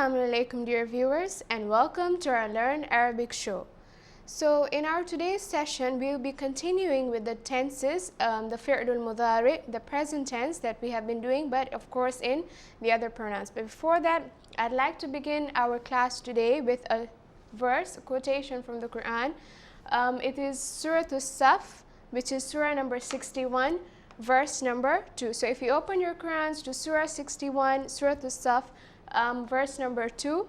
Assalamu alaikum dear viewers, and welcome to our Learn Arabic show. So in our today's session we will be continuing with the tenses, the fi'lul mudari, the present tense that we have been doing, but of course in the other pronouns. But before that, I'd like to begin our class today with a verse, a quotation from the Quran. It is Surah As-Saf, which is Surah number 61, verse number 2. So if you open your Qurans to Surah 61, Surah As-Saf, verse number 2,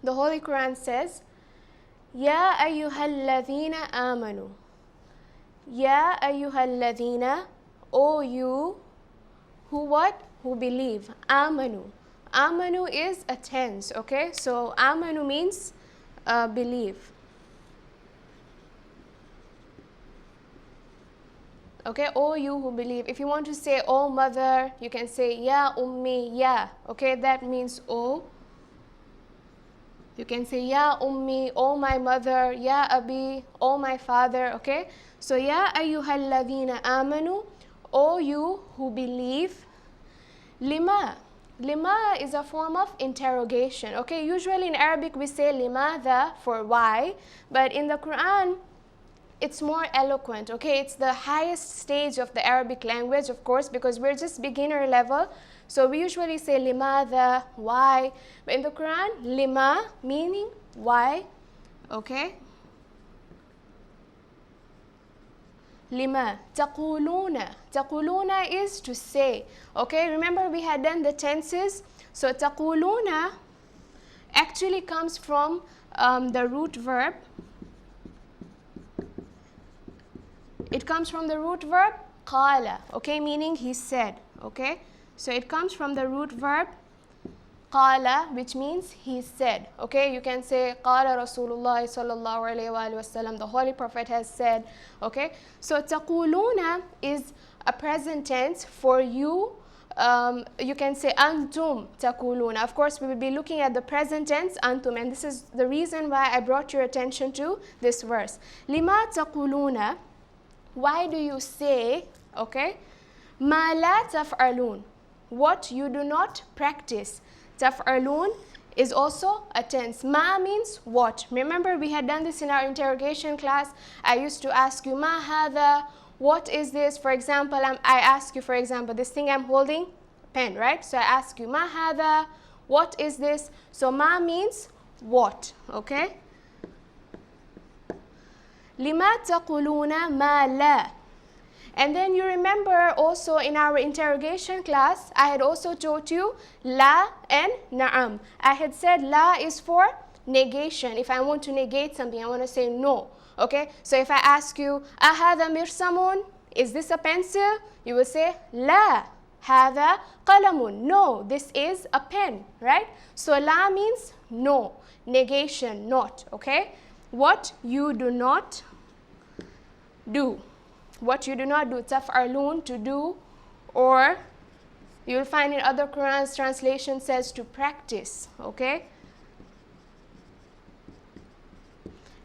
the Holy Quran says, Ya ayyuhalladhina amanu. Ya ayyuhalladhina, O you who what? Who believe. Amanu. Amanu is a tense, okay? So amanu means believe. Okay, O you who believe. If you want to say O mother, you can say Ya ummi, Ya. Okay, that means O. You can say Ya ummi, O my mother, Ya abi, O my father. Okay, so Ya ayyuhalladhina amanu, O you who believe. Lima. Lima is a form of interrogation. Okay, usually in Arabic we say limada for why, but in the Quran it's more eloquent. Okay, it's the highest stage of the Arabic language, of course, because we're just beginner level. So we usually say limada, why. But in the Quran, lima meaning why. Okay. Lima. Taquluna. Taquluna is to say. Okay, remember we had done the tenses. So taquluna actually comes from the root verb. It comes from the root verb qala, okay, meaning he said, okay? So it comes from the root verb qala, which means he said, okay? You can say qala Rasulullah sallallahu alayhi wa sallam, the Holy Prophet has said, okay? So taquluna is a present tense for you. You can say antum taquluna. Of course, we will be looking at the present tense antum, and this is the reason why I brought your attention to this verse. Lima taquluna. Why do you say, okay, ma la taf'alun, what you do not practice. Taf'alun is also a tense. Ma means what. Remember we had done this in our interrogation class. I used to ask you, ma hadha, what is this? For example, I ask you, for example, this thing I'm holding, pen, right? So I ask you, ma hadha, what is this? So ma means what, okay? Lima taquluna ma la. And then you remember also in our interrogation class, I had also taught you la and na'am. I had said la is for negation. If I want to negate something, I want to say no. Okay, so if I ask you, ahadha mirsamun, is this a pencil? You will say la. Hadha qalamun. No, this is a pen, right? So la means no, negation, not, okay? What you do not do. What you do not do. Taf'alun, to do, or you'll find in other Quran's translation says to practice, okay?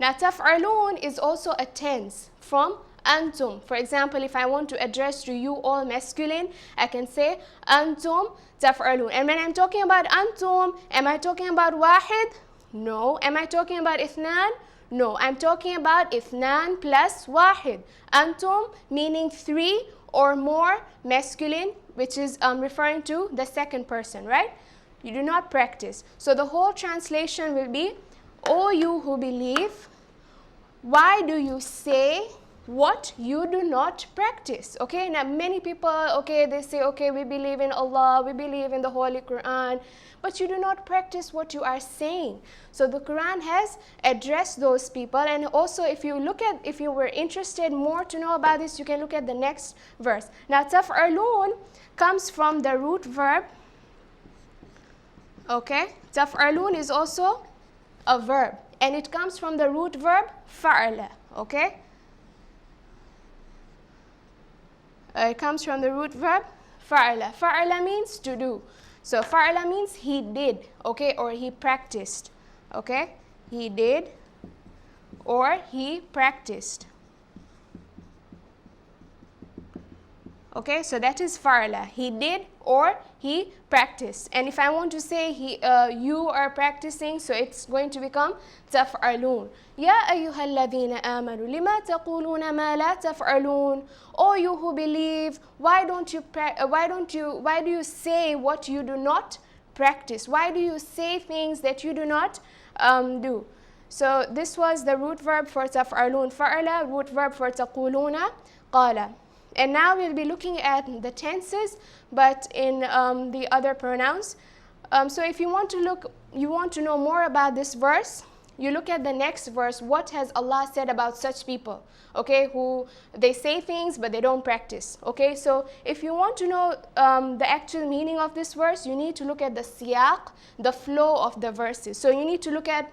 Now taf'alun is also a tense from antum. For example, if I want to address to you all masculine, I can say antum taf'alun. And when I'm talking about antum, am I talking about wahid? No. Am I talking about ithnan? No. I'm talking about ithnan plus wahid. Antum meaning three or more, masculine, which is referring to the second person, right? You do not practice. So the whole translation will be, O you who believe, why do you say what you do not practice? Okay, now many people, okay, they say, okay, we believe in Allah, we believe in the Holy Quran, but you do not practice what you are saying. So the Quran has addressed those people. And also if you were interested more to know about this, you can look at the next verse. Now taf'alun comes from the root verb, okay? Taf'alun is also a verb, and it comes from the root verb fa'ala, okay? It comes from the root verb fa'ala. Fa'ala means to do. So fa'ala means he did, okay, or he practiced, okay? He did or he practiced. Okay, so that is fa'ala. He did or he practiced. And if I want to say you are practicing, so it's going to become تفعلون. يا أيها الذين آمنوا لما تقولون ما لا تفعلون. O you who believe, why do you say what you do not practice? Why do you say things that you do not do? So this was the root verb for تفعلون فعل, root verb for تقولون قال. And now we'll be looking at the tenses, but in the other pronouns. So if you want to know more about this verse, you look at the next verse. What has Allah said about such people? Okay, who they say things but they don't practice. Okay, so if you want to know the actual meaning of this verse, you need to look at the siyaq, the flow of the verses. So you need to look at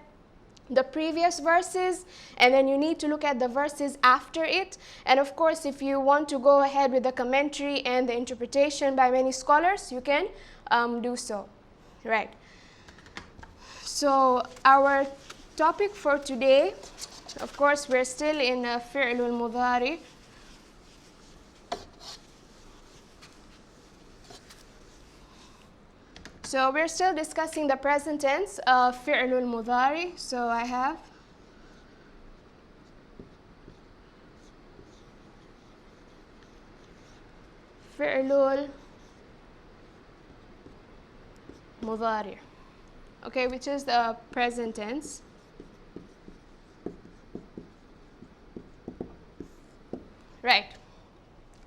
the previous verses, and then you need to look at the verses after it. And of course, if you want to go ahead with the commentary and the interpretation by many scholars, you can do so. Right. So our topic for today, of course, we're still in fi'l al-mudhari. So we're still discussing the present tense of fi'l al-mudhari. So I have fi'l al-mudhari, okay, which is the present tense. Right.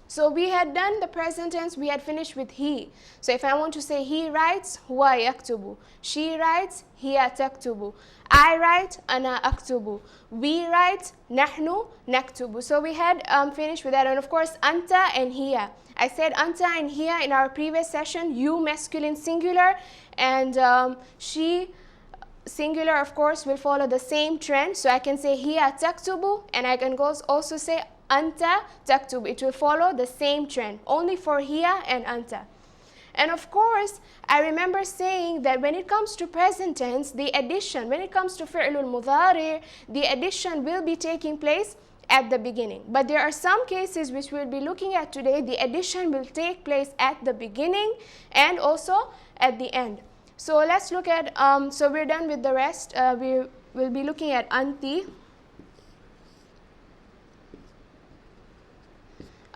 So we had done the present tense, we had finished with he. So if I want to say he writes, huwa yaktubu. She writes, hiya taktubu. I write, ana aktubu. We write, nahnu naktubu. So we had finished with that. And of course, anta and hiya. I said anta and hiya in our previous session, you masculine singular, and she singular, of course, will follow the same trend. So I can say hiya taktubu, and I can also say anta taktub. It will follow the same trend, only for hiya and anta. And of course, I remember saying that when it comes to present tense, the addition, when it comes to fi'l al-mudhari, the addition will be taking place at the beginning. But there are some cases which we'll be looking at today, the addition will take place at the beginning and also at the end. So let's look at, so we're done with the rest. We will be looking at anti.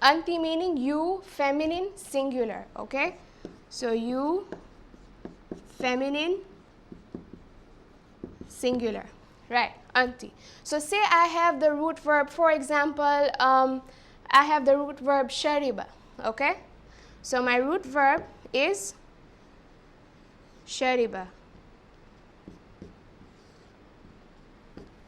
Anti meaning you, feminine, singular, okay? So you, feminine, singular, right, anti. So say I have the root verb, for example, I have the root verb shariba, okay? So my root verb is shariba.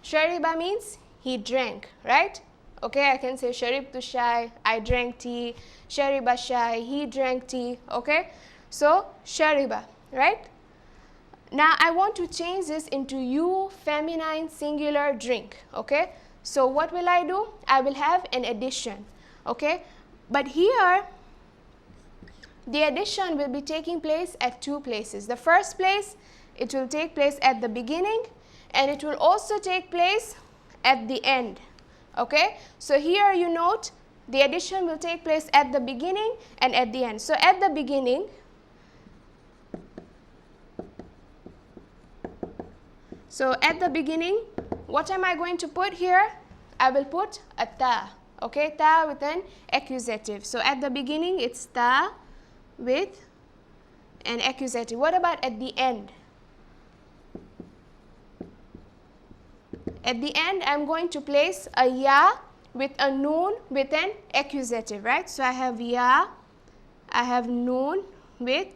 Shariba means he drank, right? Okay, I can say sharibtu shai, I drank tea. Shariba shai, he drank tea. Okay, so shariba, right? Now I want to change this into you, feminine, singular, drink. Okay, so what will I do? I will have an addition. Okay, but here the addition will be taking place at two places. The first place, it will take place at the beginning, and it will also take place at the end. Okay, so here you note the addition will take place at the beginning and at the end. So at the beginning, what am I going to put here? I will put a ta, okay, ta with an accusative. So at the beginning it's ta with an accusative. What about at the end? At the end, I'm going to place a ya with a noon with an accusative, right? So I have ya, I have noon with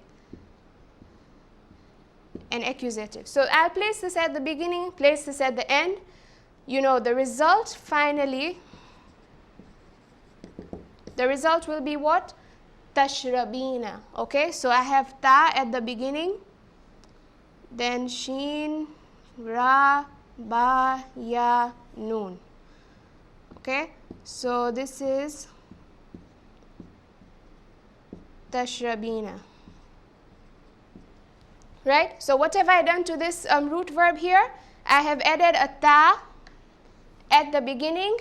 an accusative. So I'll place this at the beginning, place this at the end. You know, the result finally, the result will be what? Tashrabina, okay? So I have ta at the beginning, then sheen, ra, ba, ya, noon. Okay, so this is tashrabina. Right? So what have I done to this root verb here? I have added a ta at the beginning.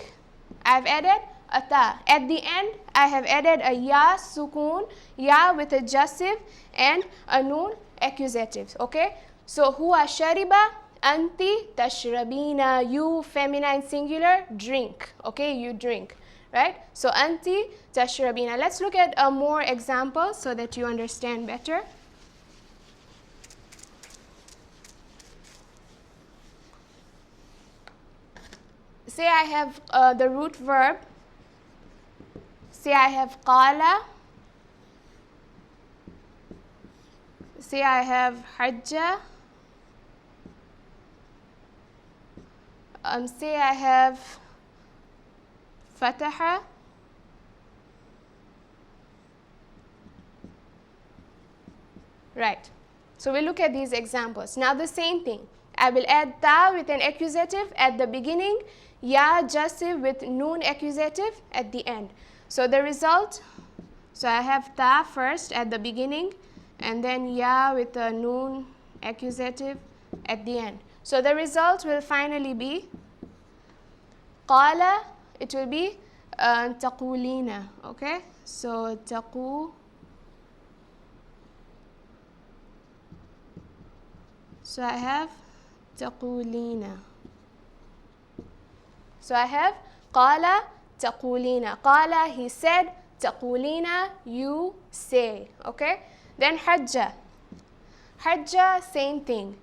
I've added a ta. At the end, I have added a ya sukun, ya with a jussive and a noon accusative. Okay? So huwa shariba, anti tashrabina, you feminine singular, drink. Okay, you drink. Right? So anti tashrabina. Let's look at more examples so that you understand better. Say I have the root verb. Say I have qala. Say I have hajja. Say I have fataha. Right. So we'll look at these examples. Now the same thing. I will add ta with an accusative at the beginning, ya jussive with noon accusative at the end. So the result, so I have ta first at the beginning and then ya with a noon accusative at the end. So the result will finally be qala, it will be taqulina. Okay? So taqu. So I have taqulina. So I have qala taqulina. Qala, he said, taqulina, you say. Okay? Then hajja. Hajja, same thing.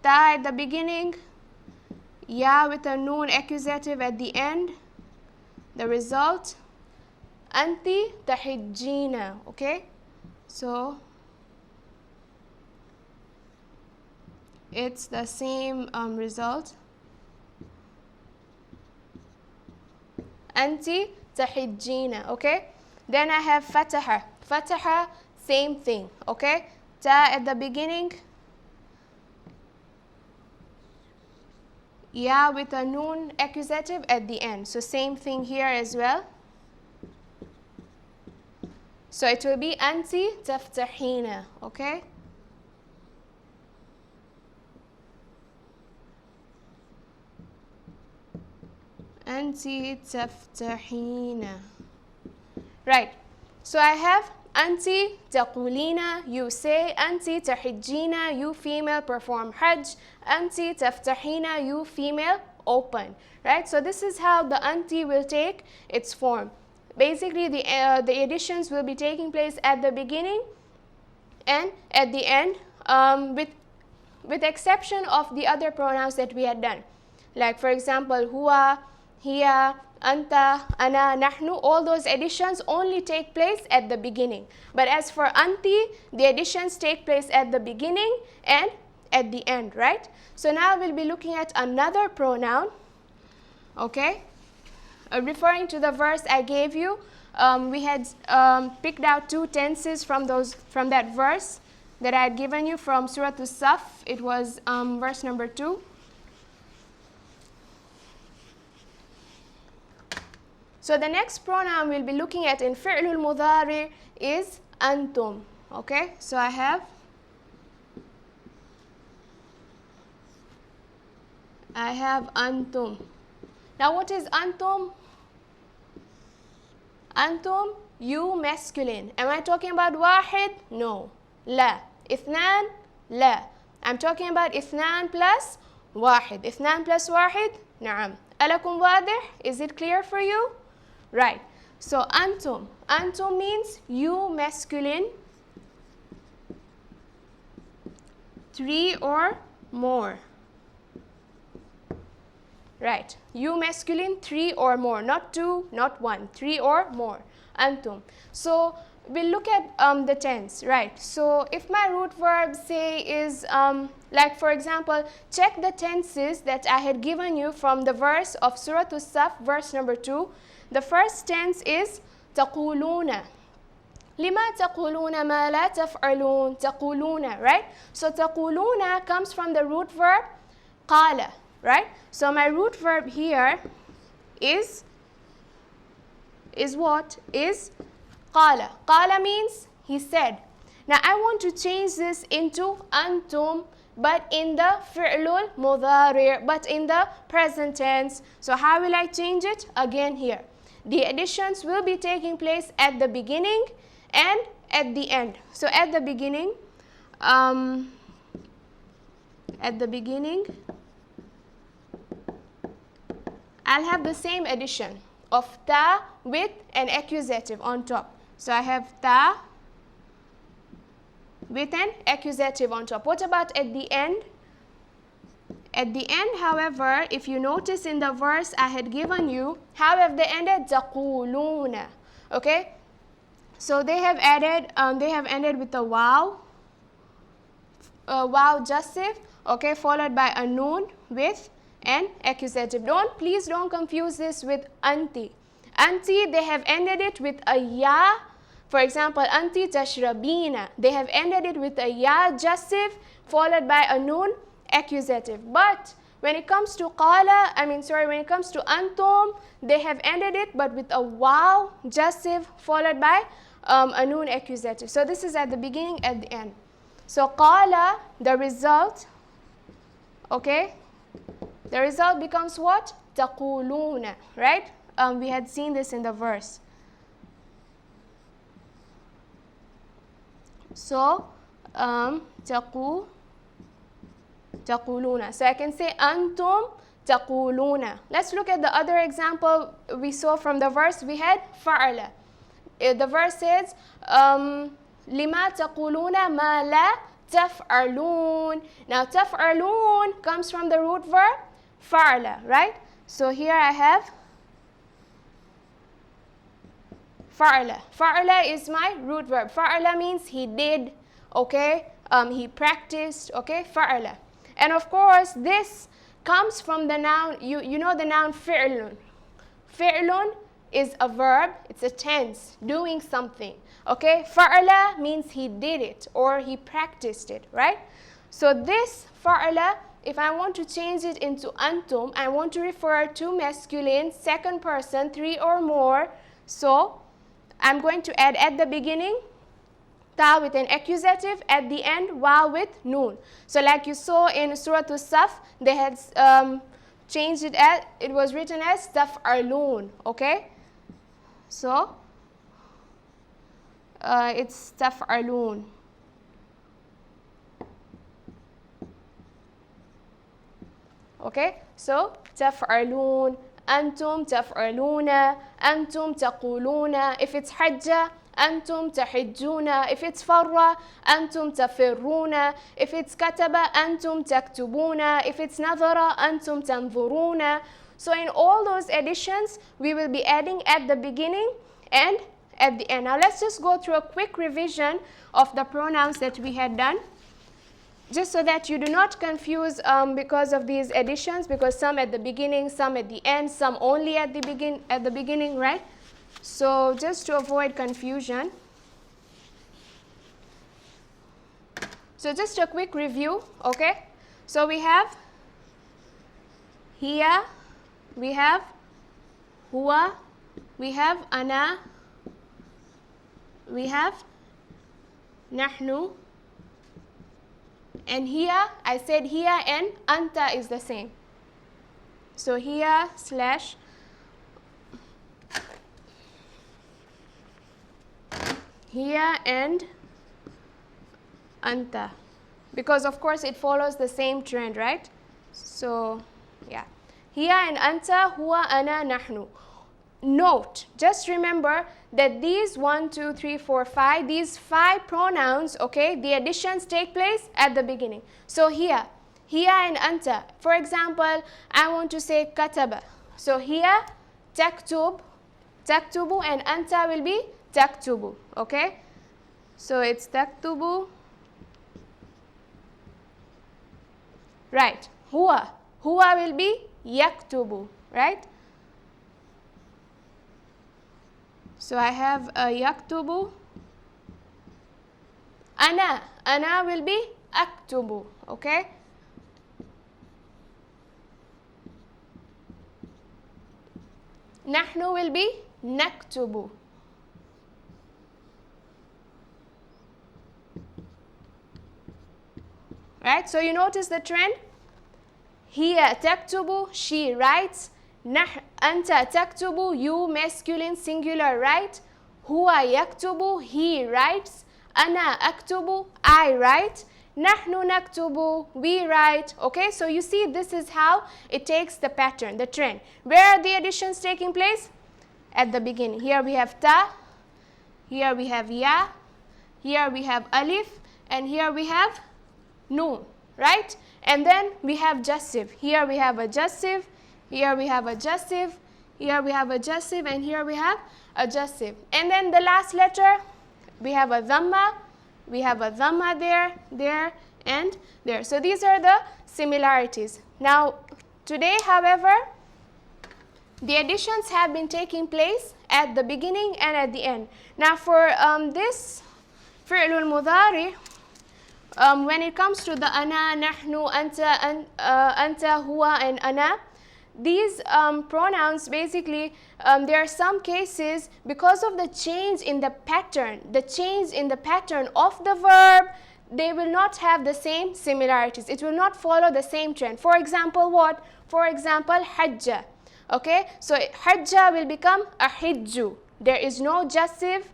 Ta at the beginning, ya with a noon accusative at the end. The result, anti tahijjina. Okay? So it's the same result. Anti tahijjina. Okay? Then I have fataha. Fataha, same thing. Okay? Ta at the beginning, ya with a noon accusative at the end. So same thing here as well. So it will be anti taftahina. Okay? Anti taftahina. Right. So I have anti taqulina, you say. Anti tahijjina, you female perform hajj. Anti taftahina, you female open. Right. So this is how the anti will take its form. Basically, the additions will be taking place at the beginning and at the end, with exception of the other pronouns that we had done. Like for example, huwa, hiya, anta, ana, nahnu, all those additions only take place at the beginning. But as for anti, the additions take place at the beginning and at the end, right? So now we'll be looking at another pronoun, okay? Referring to the verse I gave you, we had picked out two tenses from that verse that I had given you from Surah As-Saf. It was verse number 2. So the next pronoun we'll be looking at in fi'lul mudari is antum. Okay, so I have antum. Now what is antum? Antum, you masculine. Am I talking about wahid? No. La. Ithnan? La. I'm talking about ithnan plus wahid. Ithnan plus wahid? Na'am. Alakum wadih? Is it clear for you? Right. So antum. Antum means you masculine, 3 or more. Right. You masculine, 3 or more. Not 2, not 1. 3 or more. Antum. So we'll look at the tense. Right. So if my root verb say is like for example, check the tenses that I had given you from the verse of Surah As-Saf, verse number 2. The first tense is taquluna. Lima taquluna ma la taf'alun. Taquluna, right? So taquluna comes from the root verb qala, right? So my root verb here is what? Is qala. Qala means he said. Now I want to change this into antum, but in the fi'lul mudari', but in the present tense. So how will I change it? Again here. the additions will be taking place at the beginning and at the end. So at the beginning, I'll have the same addition of ta with an accusative on top. So I have ta with an accusative on top. What about at the end? At the end, however, if you notice in the verse I had given you, how have they ended? تَقُولُونَ. Okay? So they have ended with a wow, jussive, okay, followed by a noon with an accusative. Please don't confuse this with anti. Anti, they have ended it with a ya. For example, anti tashrabina. They have ended it with a ya jussive followed by a noon accusative. But when it comes to when it comes to antum, they have ended it but with a wow jussive followed by a noon accusative. So this is at the beginning, at the end. So qala, the result, okay, the result becomes what? Taquluna, right? We had seen this in the verse. So taquluna. So I can say antum taquluna. Let's look at the other example we saw from the verse. We had fa'ala. The verse says lima taquluna ma la taf'alun. Now taf'alun comes from the root verb fa'ala, right? So here I have fa'ala. Fa'ala is my root verb. Fa'ala means he did, okay? He practiced, okay? Fa'ala. And of course, this comes from the noun, you know the noun fi'lun. Fi'lun is a verb, it's a tense, doing something, okay? Fa'ala means he did it or he practiced it, right? So this fa'ala, if I want to change it into antum, I want to refer to masculine, second person, 3 or more. So I'm going to add at the beginning ta with an accusative, at the end wa with noon. So like you saw in Surah As-Saf, they had changed it as, it was written as taf'alun, okay? So it's taf'alun. Okay, so taf'alun, antum taf'aluna, antum taquluna. If it's hajja, antum tahijjuna. If it's farra, antum tafirruna. If it's kataba, antum taktubuna. If it's nadhara, antum tanzuruna. So in all those additions, we will be adding at the beginning and at the end. Now let's just go through a quick revision of the pronouns that we had done, just so that you do not confuse because of these additions, because some at the beginning, some at the end, some only at the beginning, right? So just to avoid confusion, so just a quick review, okay? So we have hiya, we have huwa, we have ana, we have nahnu, and here, I said here and anta is the same. So here slash here and anta. Because of course it follows the same trend, right? So yeah. Here and anta, huwa, ana, nahnu. Note, just remember that these 1, 2, 3, 4, 5, these 5 pronouns, okay, the additions take place at the beginning. So here and anta. For example, I want to say kataba. So here, taktub, taktubu, and anta will be taktubu, okay? So it's taktubu. Right. Huwa will be yaktubu, right? So I have a yaktubu. Ana will be aktubu, okay? Nahnu will be naktubu. Right? So you notice the trend? Hiya taktubu, she writes. أنت تكتب, you masculine singular, right? هو يكتب, he writes. أنا أكتب, I write. نحن نكتب, we write. Okay, so you see this is how it takes the pattern, the trend. Where are the additions taking place? At the beginning. Here we have ta, here we have ya, here we have alif, and here we have noon, right? And then we have jussive. Here we have a jussive, here we have a jussive, here we have a jussive, and here we have a jussive. And then the last letter, we have a dhamma, we have a dhamma there, and there. So these are the similarities. Now, today, however, the additions have been taking place at the beginning and at the end. Now, for this fi'lul mudari, when it comes to the ana, nahnu, anta, huwa, and ana, these pronouns basically, there are some cases because of the change in the pattern of the verb, they will not have the same similarities. It will not follow the same trend. For example, what? For example, hajja. Okay, so hajja will become a hijju. There is no jussive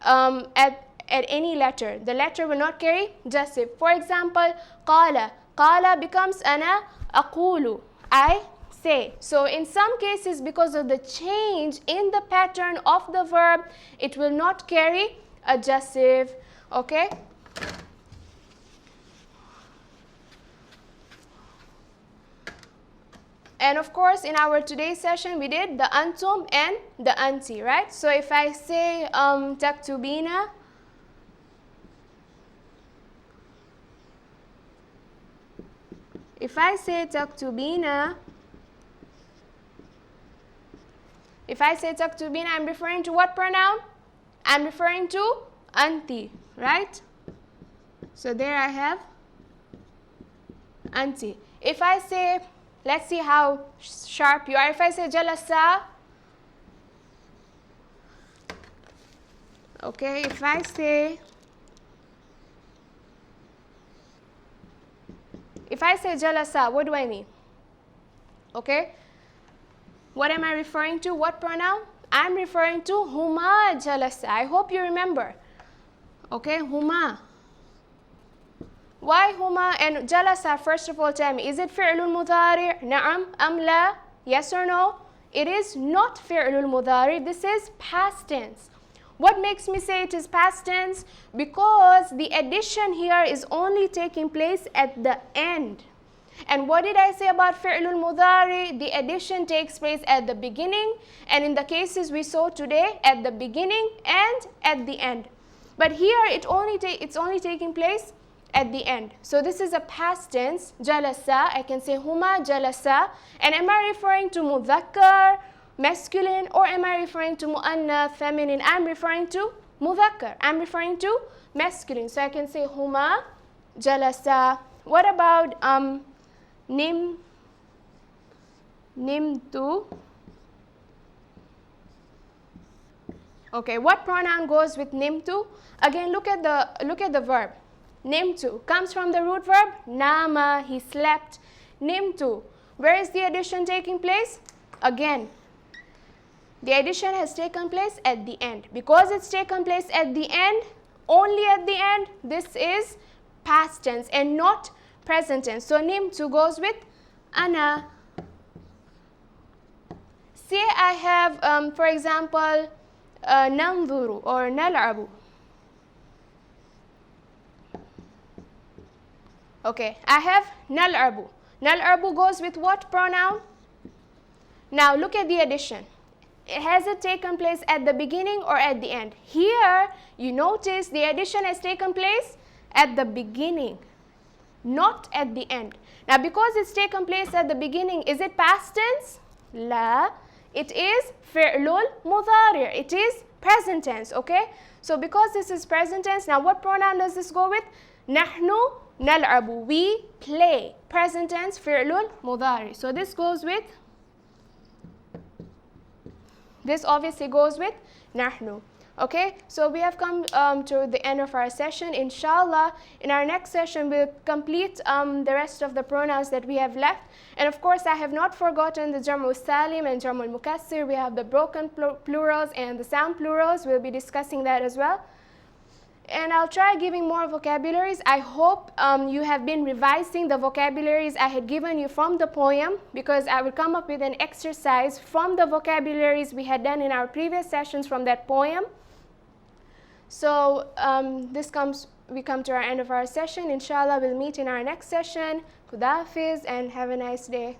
at any letter. The letter will not carry jussive. For example, qala. Qala becomes ana aqulu. I say. So in some cases, because of the change in the pattern of the verb, it will not carry a jussive. Okay. And of course, in our today's session, we did the antum and the anti, right? So if I say taktubina, if I say taktubina, I'm referring to what pronoun? I'm referring to anti, right? So there I have anti. If I say, let's see how sharp you are. If I say jalasa, okay, if I say jalasa, what do I mean? Okay, what am I referring to? What pronoun? I'm referring to huma jalasa. I hope you remember. Okay, huma. Why huma and jalasa? First of all, tell me, is it fi'lul mudari? Na'am, am la? Yes or no? It is not fi'lul mudari. This is past tense. What makes me say it is past tense? Because the addition here is only taking place at the end. And what did I say about fi'lul mudari? The addition takes place at the beginning, and in the cases we saw today, at the beginning and at the end. But here it's only taking place at the end. So this is a past tense, jalasa. I can say huma jalasa. And am I referring to mudhakkar, masculine, or am I referring to mu'annath, feminine? I'm referring to mudhakkar. I'm referring to masculine. So I can say huma jalasa. What about nimtu? Okay, what pronoun goes with nimtu? Again, look at the verb. Nimtu comes from the root verb nama, he slept. Nimtu, where is the addition taking place? Again, the addition has taken place at the end. Because it's taken place at the end, only at the end, this is past tense and not present tense. So nimtu goes with ana. Say I have, for example, nanzuru or nal'abu. Okay, I have nal'abu. Nal'abu goes with what pronoun? Now look at the addition. Has it taken place at the beginning or at the end? Here, you notice the addition has taken place at the beginning, not at the end. Now because it's taken place at the beginning, is it past tense? La. It is fi'lul mudari. It is present tense, okay? So because this is present tense, now what pronoun does this go with? Nahnu nal'abu. We play. Present tense, fi'lul mudari. So this obviously goes with nahnu. Okay, so we have come to the end of our session. Inshallah, in our next session, we'll complete the rest of the pronouns that we have left. And of course, I have not forgotten the Jam'u Salim and Jam'u Mukassir. We have the broken plurals and the sound plurals. We'll be discussing that as well. And I'll try giving more vocabularies. I hope you have been revising the vocabularies I had given you from the poem, because I will come up with an exercise from the vocabularies we had done in our previous sessions from that poem. So we come to our end of our session. Inshallah, we'll meet in our next session. Khuda Hafiz and have a nice day.